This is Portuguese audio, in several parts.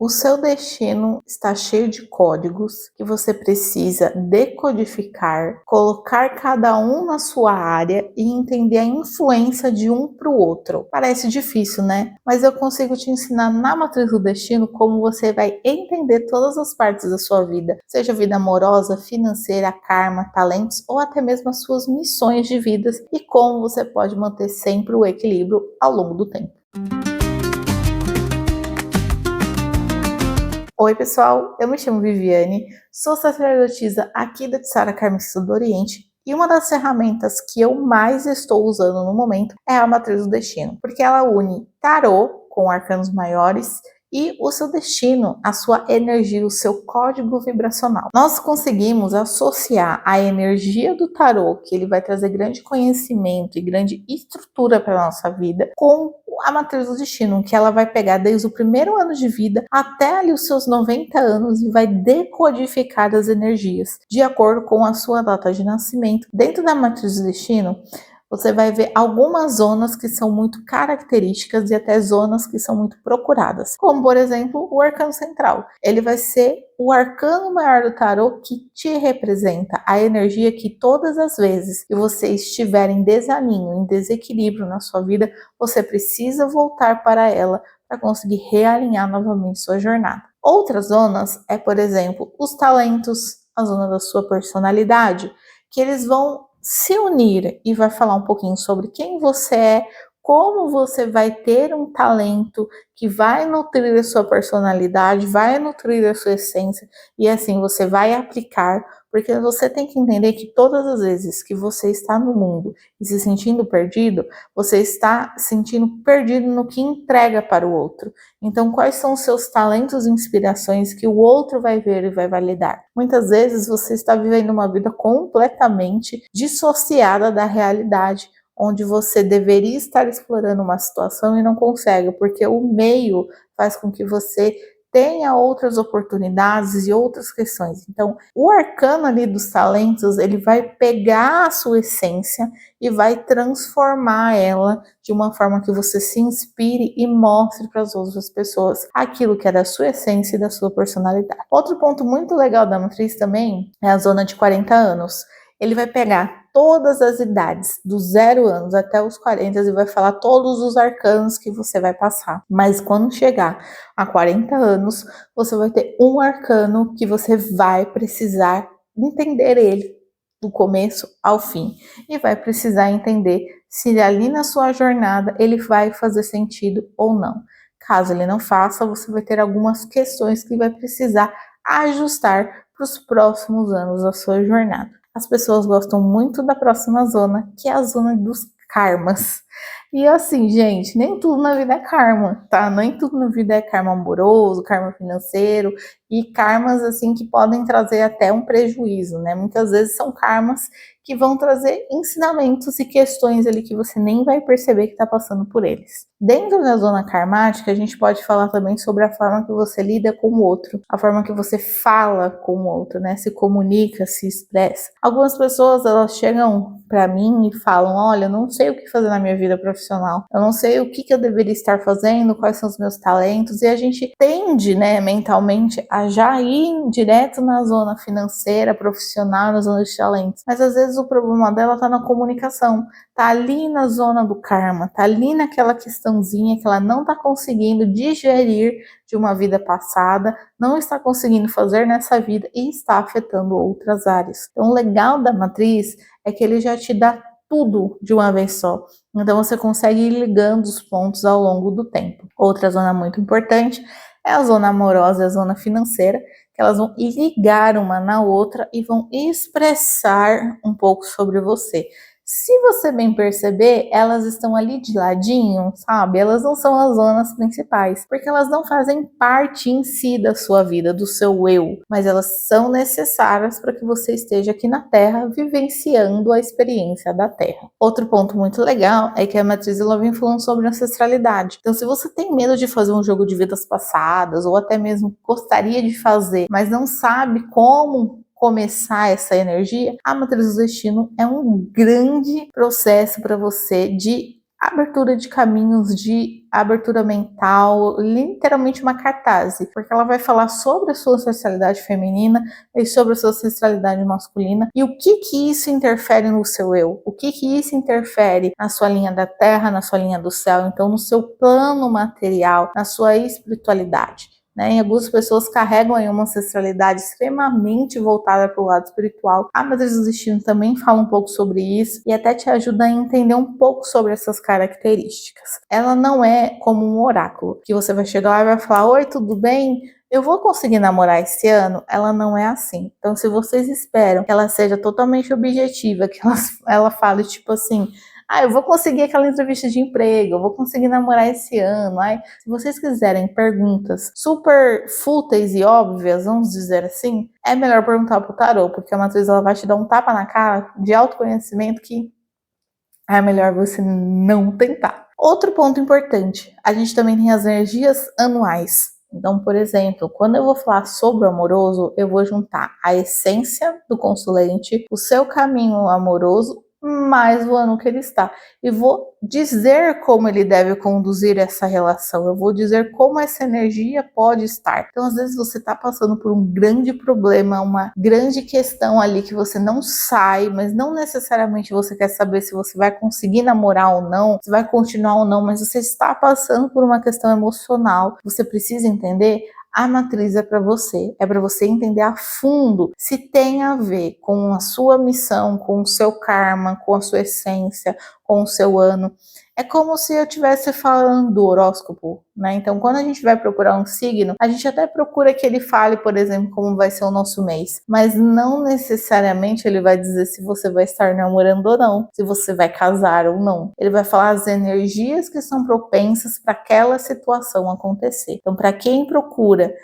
O seu destino está cheio de códigos que você precisa decodificar, colocar cada um na sua área e entender a influência de um para o outro. Parece difícil, né? Mas eu consigo te ensinar na Matriz do Destino como você vai entender todas as partes da sua vida, seja vida amorosa, financeira, karma, talentos ou até mesmo as suas missões de vida e como você pode manter sempre o equilíbrio ao longo do tempo. Oi pessoal, eu me chamo Viviane, sou sacerdotisa aqui da Tsara Karmista do Oriente e uma das ferramentas que eu mais estou usando no momento é a Matriz do Destino, porque ela une tarô com arcanos maiores e o seu destino, a sua energia, o seu código vibracional. Nós conseguimos associar a energia do tarô, que ele vai trazer grande conhecimento e grande estrutura para a nossa vida, com a Matriz do Destino, que ela vai pegar desde o primeiro ano de vida até ali os seus 90 anos e vai decodificar as energias de acordo com a sua data de nascimento. Dentro da Matriz do Destino, você vai ver algumas zonas que são muito características e até zonas que são muito procuradas, como por exemplo o arcano central. Ele vai ser o arcano maior do tarô que te representa a energia que todas as vezes que você estiver em desalinho, em desequilíbrio na sua vida, você precisa voltar para ela para conseguir realinhar novamente sua jornada. Outras zonas é, por exemplo, os talentos, a zona da sua personalidade, que eles vão se unir e vai falar um pouquinho sobre quem você é, como você vai ter um talento que vai nutrir a sua personalidade, vai nutrir a sua essência e assim você vai aplicar, porque você tem que entender que todas as vezes que você está no mundo e se sentindo perdido, você está sentindo perdido no que entrega para o outro. Então, quais são os seus talentos e inspirações que o outro vai ver e vai validar? Muitas vezes você está vivendo uma vida completamente dissociada da realidade, onde você deveria estar explorando uma situação e não consegue, porque o meio faz com que você tenha outras oportunidades e outras questões. Então, o arcano ali dos talentos, ele vai pegar a sua essência e vai transformar ela de uma forma que você se inspire e mostre para as outras pessoas aquilo que é da sua essência e da sua personalidade. Outro ponto muito legal da matriz também é a zona de 40 anos. Ele vai pegar todas as idades, dos 0 anos até os 40, e vai falar todos os arcanos que você vai passar. Mas quando chegar a 40 anos, você vai ter um arcano que você vai precisar entender ele do começo ao fim. E vai precisar entender se ali na sua jornada ele vai fazer sentido ou não. Caso ele não faça, você vai ter algumas questões que vai precisar ajustar para os próximos anos da sua jornada. As pessoas gostam muito da próxima zona, que é a zona dos karmas. E assim, gente, nem tudo na vida é karma, tá? Nem tudo na vida é karma amoroso, karma financeiro e karmas assim que podem trazer até um prejuízo, né? Muitas vezes são karmas que vão trazer ensinamentos e questões ali que você nem vai perceber que está passando por eles. Dentro da zona karmática, a gente pode falar também sobre a forma que você lida com o outro, a forma que você fala com o outro, né? Se comunica, se expressa. Algumas pessoas, elas chegam para mim e falam, olha, eu não sei o que fazer na minha vida profissional, eu não sei o que eu deveria estar fazendo, quais são os meus talentos, e a gente tende, né, mentalmente, a já ir direto na zona financeira, profissional, na zona de talentos, mas às vezes o problema dela está na comunicação, tá ali na zona do karma, tá ali naquela questãozinha que ela não está conseguindo digerir de uma vida passada, não está conseguindo fazer nessa vida e está afetando outras áreas. Então, o legal da matriz é que ele já te dá tudo de uma vez só. Então, você consegue ir ligando os pontos ao longo do tempo. Outra zona muito importante é a zona amorosa e a zona financeira, que elas vão ligar uma na outra e vão expressar um pouco sobre você. Se você bem perceber, elas estão ali de ladinho, sabe? Elas não são as zonas principais, porque elas não fazem parte em si da sua vida, do seu eu, mas elas são necessárias para que você esteja aqui na Terra vivenciando a experiência da Terra. Outro ponto muito legal é que a matriz ela vem falando sobre ancestralidade. Então, se você tem medo de fazer um jogo de vidas passadas, ou até mesmo gostaria de fazer, mas não sabe como começar essa energia, a matriz do destino é um grande processo para você de abertura de caminhos, de abertura mental, literalmente uma cartaz, porque ela vai falar sobre a sua ancestralidade feminina e sobre a sua ancestralidade masculina e o que isso interfere no seu eu, o que isso interfere na sua linha da terra, na sua linha do céu, então no seu plano material, na sua espiritualidade. Né? E algumas pessoas carregam aí uma ancestralidade extremamente voltada para o lado espiritual. A Matriz do Destino também fala um pouco sobre isso e até te ajuda a entender um pouco sobre essas características. Ela não é como um oráculo, que você vai chegar lá e vai falar: oi, tudo bem? Eu vou conseguir namorar esse ano? Ela não é assim. Então, se vocês esperam que ela seja totalmente objetiva, que ela fale tipo assim: eu vou conseguir aquela entrevista de emprego, eu vou conseguir namorar esse ano. Se vocês quiserem perguntas super fúteis e óbvias, vamos dizer assim, é melhor perguntar pro tarô, porque a matriz ela vai te dar um tapa na cara de autoconhecimento que é melhor você não tentar. Outro ponto importante, a gente também tem as energias anuais. Então, por exemplo, quando eu vou falar sobre o amoroso, eu vou juntar a essência do consulente, o seu caminho amoroso, mais o ano que ele está. E vou dizer como ele deve conduzir essa relação, eu vou dizer como essa energia pode estar. Então, às vezes você está passando por um grande problema, uma grande questão ali que você não sai, mas não necessariamente você quer saber se você vai conseguir namorar ou não, se vai continuar ou não, mas você está passando por uma questão emocional, você precisa entender. A matriz é para você entender a fundo se tem a ver com a sua missão, com o seu karma, com a sua essência, com o seu ano. É como se eu estivesse falando do horóscopo, né? Então, quando a gente vai procurar um signo, a gente até procura que ele fale, por exemplo, como vai ser o nosso mês, mas não necessariamente ele vai dizer se você vai estar namorando ou não, se você vai casar ou não. Ele vai falar as energias que são propensas para aquela situação acontecer. Então, para quem procura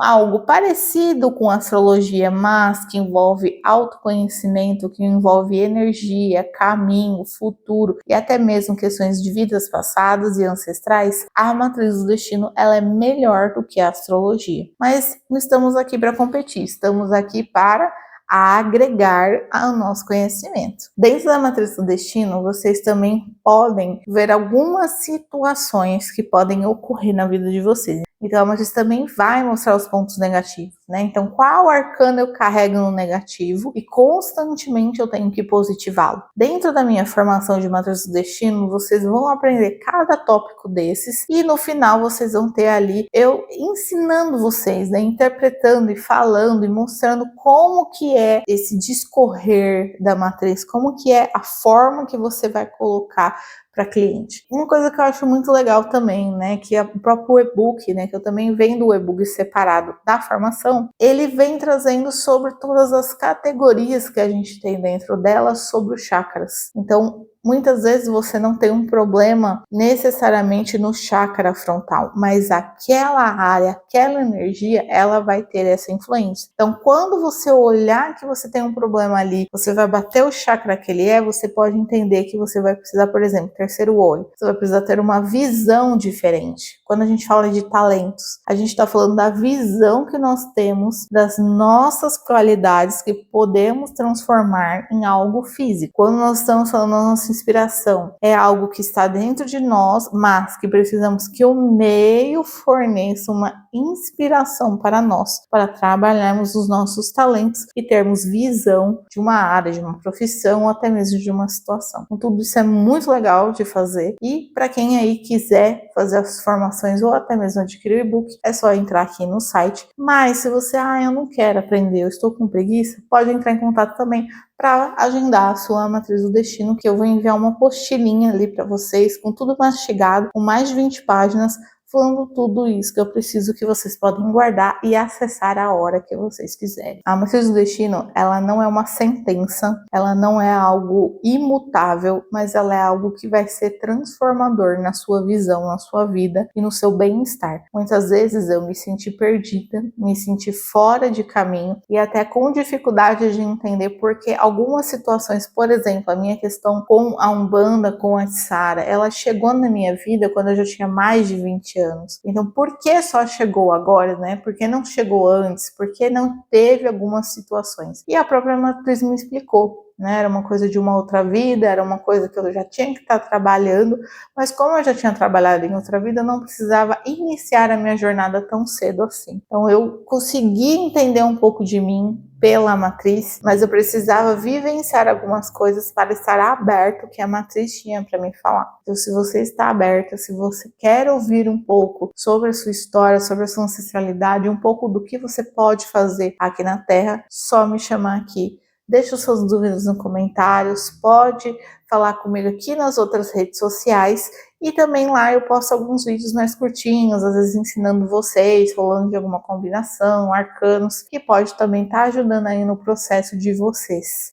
algo parecido com astrologia, mas que envolve autoconhecimento, que envolve energia, caminho, futuro e até mesmo questões de vidas passadas e ancestrais, a matriz do destino ela é melhor do que a astrologia. Mas não estamos aqui para competir, estamos aqui para agregar ao nosso conhecimento. Dentro da matriz do destino, vocês também podem ver algumas situações que podem ocorrer na vida de vocês. Então, a matriz também vai mostrar os pontos negativos, né? Então, qual arcano eu carrego no negativo e constantemente eu tenho que positivá-lo. Dentro da minha formação de matriz do destino, vocês vão aprender cada tópico desses e no final vocês vão ter ali eu ensinando vocês, né? Interpretando e falando e mostrando como que é esse discorrer da matriz, como que é a forma que você vai colocar para cliente. Uma coisa que eu acho muito legal também, né, que é o próprio e-book, né, que eu também vendo o e-book separado da formação, ele vem trazendo sobre todas as categorias que a gente tem dentro dela sobre os chakras. Então, muitas vezes você não tem um problema necessariamente no chakra frontal, mas aquela área, aquela energia, ela vai ter essa influência. Então, quando você olhar que você tem um problema ali, você vai bater o chakra que ele é, você pode entender que você vai precisar, por exemplo, terceiro olho. Você vai precisar ter uma visão diferente. Quando a gente fala de talentos, a gente está falando da visão que nós temos das nossas qualidades que podemos transformar em algo físico. Quando nós estamos falando da nossa inspiração, é algo que está dentro de nós, mas que precisamos que o meio forneça uma inspiração para nós, para trabalharmos os nossos talentos e termos visão de uma área, de uma profissão ou até mesmo de uma situação. Então, tudo isso é muito legal de fazer e para quem aí quiser fazer as formações ou até mesmo adquirir o e-book, é só entrar aqui no site. Mas se você, eu não quero aprender, eu estou com preguiça, pode entrar em contato também para agendar a sua matriz do destino, que eu vou enviar uma postilinha ali para vocês, com tudo mastigado, com mais de 20 páginas, falando tudo isso que eu preciso que vocês podem guardar e acessar a hora que vocês quiserem. A matriz do destino, ela não é uma sentença, ela não é algo imutável, mas ela é algo que vai ser transformador na sua visão, na sua vida e no seu bem-estar. Muitas vezes eu me senti perdida, me senti fora de caminho e até com dificuldade de entender porque algumas situações, por exemplo, a minha questão com a Umbanda, com a Tsara, ela chegou na minha vida quando eu já tinha mais de 20 7 anos. Então, por que só chegou agora, né? Por que não chegou antes? Por que não teve algumas situações? E a própria matriz me explicou, né? Era uma coisa de uma outra vida, era uma coisa que eu já tinha que estar trabalhando, mas como eu já tinha trabalhado em outra vida, eu não precisava iniciar a minha jornada tão cedo assim. Então eu consegui entender um pouco de mim pela matriz, mas eu precisava vivenciar algumas coisas para estar aberto o que a matriz tinha para me falar. Então, se você está aberta, se você quer ouvir um pouco sobre a sua história, sobre a sua ancestralidade, um pouco do que você pode fazer aqui na Terra, só me chamar aqui. Deixe as suas dúvidas nos comentários, pode falar comigo aqui nas outras redes sociais e também lá eu posto alguns vídeos mais curtinhos, às vezes ensinando vocês, falando de alguma combinação, arcanos, que pode também estar ajudando aí no processo de vocês.